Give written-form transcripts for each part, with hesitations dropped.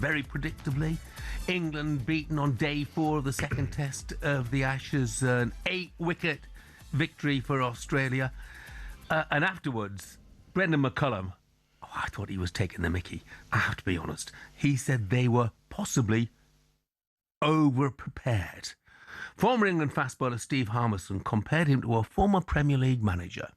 very predictably. England beaten on day 4 of the second test of the Ashes, an 8-wicket victory for Australia. And afterwards, Brendan McCullum, I thought he was taking the mickey, I have to be honest. He said they were possibly over-prepared. Former England fast bowler Steve Harmison compared him to a former Premier League manager.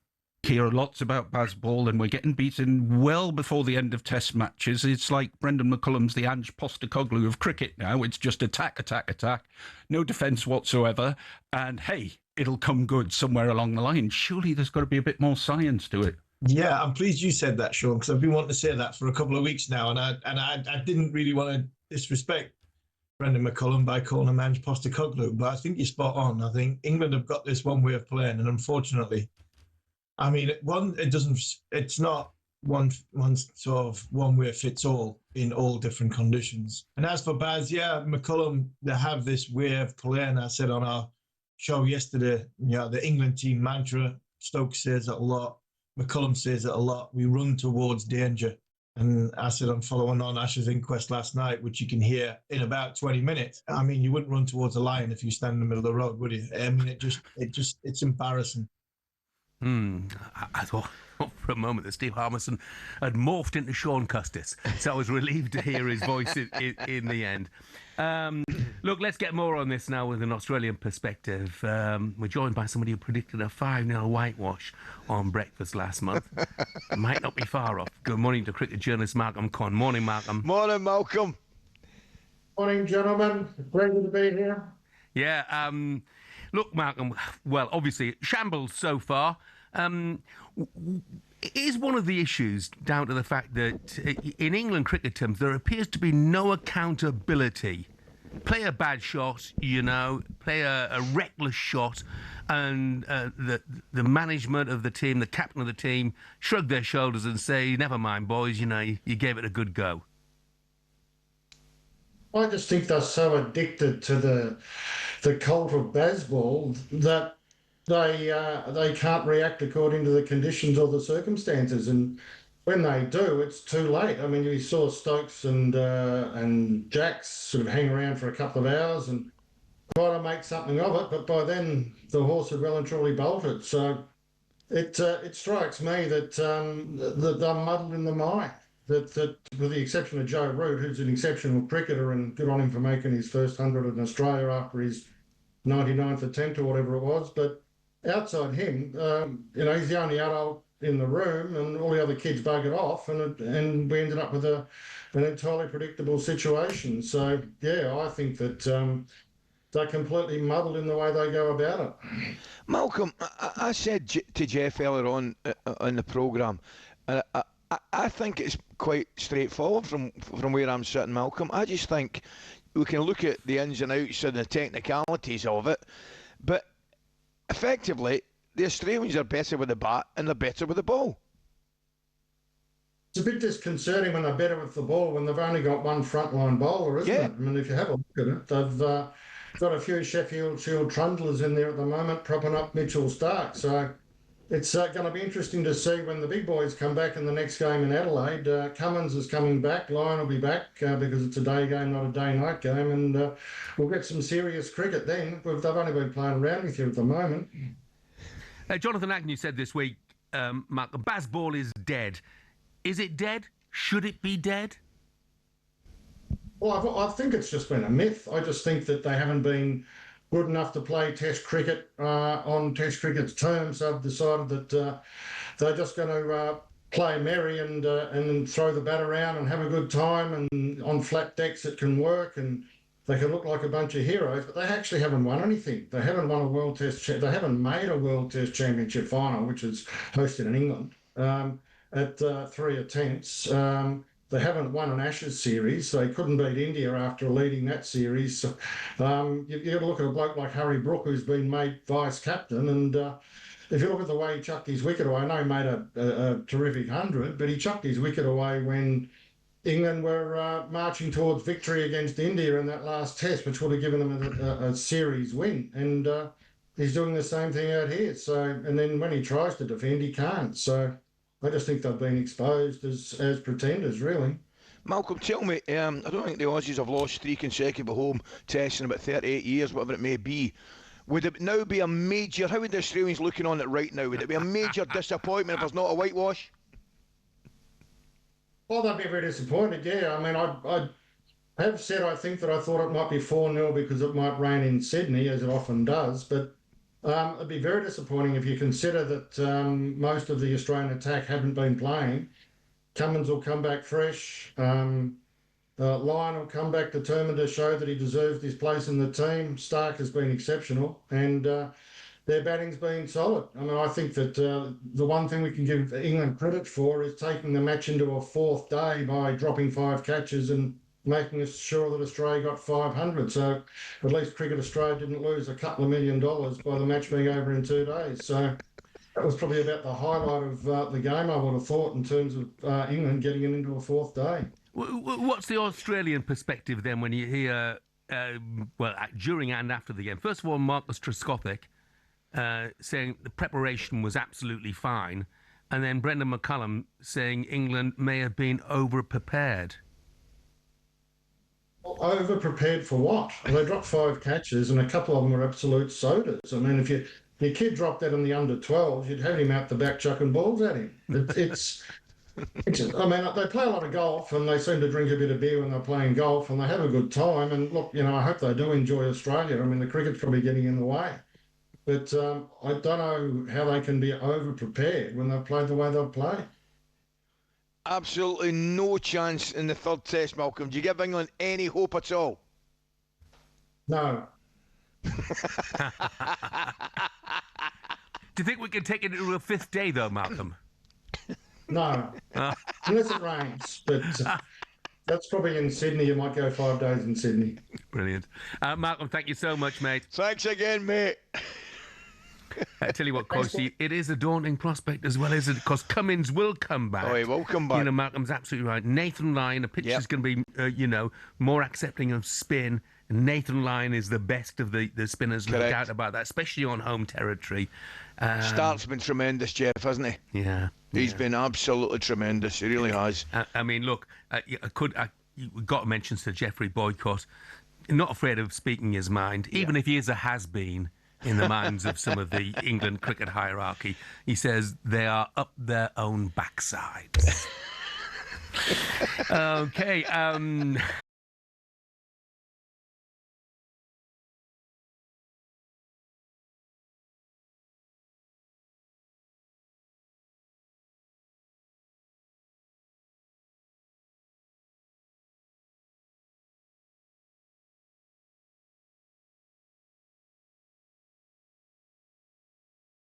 Hear lots about Bazball, and we're getting beaten well before the end of test matches. It's like Brendan McCullum's the Ange Postecoglou of cricket now. It's just attack, attack, attack. No defence whatsoever. And hey, it'll come good somewhere along the line. Surely there's got to be a bit more science to it. Yeah, I'm pleased you said that, Sean, because I've been wanting to say that for a couple of weeks now, and I didn't really want to disrespect Brendan McCullum by calling him Ange Postecoglou, but I think you're spot on. I think England have got this one way of playing, and unfortunately, I mean, it's not one sort of one way fits all in all different conditions. And as for Baz, yeah, McCullum, they have this way of playing. I said on our show yesterday, the England team mantra, Stokes says it a lot, McCullum says it a lot, we run towards danger. And I said I'm following on Ash's inquest last night, which you can hear in about 20 minutes. I mean, you wouldn't run towards a lion if you stand in the middle of the road, would you? I mean, it's embarrassing. I thought for a moment that Steve Harmison had morphed into Sean Custis, so I was relieved to hear his voice in the end. Look, let's get more on this now with an Australian perspective. We're joined by somebody who predicted a 5-0 whitewash on breakfast last month. Might not be far off. Good morning to cricket journalist Malcolm Conn. Morning, Malcolm. Morning, Malcolm. Morning, gentlemen. Great to be here. Yeah, look, Malcolm, well, obviously, shambles so far. Is one of the issues down to the fact that in England cricket terms, there appears to be no accountability? Play a bad shot, play a reckless shot, and the management of the team, the captain of the team, shrug their shoulders and say, never mind, boys, you gave it a good go. I just think they're so addicted to the cult of Bazball that they can't react according to the conditions or the circumstances, and when they do, it's too late. I mean, you saw Stokes and Jacks sort of hang around for a couple of hours and try to make something of it, but by then the horse had well and truly bolted. So it strikes me that they're muddled in the mind. That with the exception of Joe Root, who's an exceptional cricketer, and good on him for making his first 100 in Australia after his 99th attempt or whatever it was, but outside him, he's the only adult in the room, and all the other kids buggered off, and we ended up with an entirely predictable situation. So, yeah, I think that they're completely muddled in the way they go about it. Malcolm, I said to Jeff earlier on the programme, I think it's quite straightforward from where I'm sitting, Malcolm. I just think we can look at the ins and outs and the technicalities of it, but effectively, the Australians are better with the bat and they're better with the ball. It's a bit disconcerting when they're better with the ball when they've only got one frontline bowler, isn't it? I mean, if you have a look at it, they've got a few Sheffield Shield trundlers in there at the moment propping up Mitchell Starc. So it's going to be interesting to see when the big boys come back in the next game in Adelaide. Cummins is coming back, Lyon will be back because it's a day game, not a day-night game, and we'll get some serious cricket then. They've only been playing around with you at the moment. Jonathan Agnew said this week, Malcolm, Bazball is dead. Is it dead? Should it be dead? Well, I think it's just been a myth. I just think that they haven't been good enough to play Test cricket on Test cricket's terms. They've decided that they're just going to play merry and throw the bat around and have a good time, and on flat decks it can work and they can look like a bunch of heroes, but they actually haven't won anything. They haven't won a World Test. They haven't made a World Test Championship final, which is hosted in England, at 3 attempts. They haven't won an Ashes series. They couldn't beat India after leading that series. So, you've got to look at a bloke like Harry Brook, who's been made vice-captain, and if you look at the way he chucked his wicket away, I know he made a terrific 100, but he chucked his wicket away when England were marching towards victory against India in that last test, which would have given them a series win. And he's doing the same thing out here. So, and then when he tries to defend, he can't. So I just think they've been exposed as pretenders, really. Malcolm, tell me, I don't think the Aussies have lost 3 consecutive home tests in about 38 years, whatever it may be. Would it now be a major, how would the Australians looking on it right now, would it be a major disappointment if there's not a whitewash? Well, they'd be very disappointed, yeah. I mean, I have said I think that I thought it might be 4-0 because it might rain in Sydney, as it often does, but it'd be very disappointing if you consider that most of the Australian attack haven't been playing. Cummins will come back fresh. Lyon will come back determined to show that he deserves his place in the team. Stark has been exceptional, and their batting's been solid. I mean, I think that the one thing we can give England credit for is taking the match into a 4th day by dropping 5 catches and making sure that Australia got 500. So at least Cricket Australia didn't lose a couple of $1 million by the match being over in 2 days. So that was probably about the highlight of the game, I would have thought, in terms of England getting it into a 4th day. What's the Australian perspective then when you hear, during and after the game? First of all, Marcus Trescothick saying the preparation was absolutely fine, and then Brendan McCullum saying England may have been over-prepared. Over-prepared for what? They dropped 5 catches, and a couple of them were absolute sodas. I mean, if your kid dropped that in the under-12s, you'd have him out the back chucking balls at him. I mean, they play a lot of golf, and they seem to drink a bit of beer when they're playing golf, and they have a good time. And look, I hope they do enjoy Australia. I mean, the cricket's probably getting in the way. But I don't know how they can be over-prepared when they've played the way they've played. Absolutely no chance in the 3rd test, Malcolm. Do you give England any hope at all? No. Do you think we can take it to a 5th day, though, Malcolm? No. Unless it rains. But that's probably in Sydney. You might go 5 days in Sydney. Brilliant. Malcolm, thank you so much, mate. Thanks again, mate. I tell you what, Coisty, it is a daunting prospect as well, isn't it? Because Cummins will come back. Oh, he will come back. Malcolm's absolutely right. Nathan Lyon, the pitch is going to be, more accepting of spin. Nathan Lyon is the best of the spinners, no doubt about that, especially on home territory. Stark's been tremendous, Jeff, hasn't he? Yeah. He's been absolutely tremendous. He really has. I mean, look, we've got to mention Sir Geoffrey Boycott. Not afraid of speaking his mind, even if he is a has-been in the minds of some of the England cricket hierarchy. He says they are up their own backsides. Okay.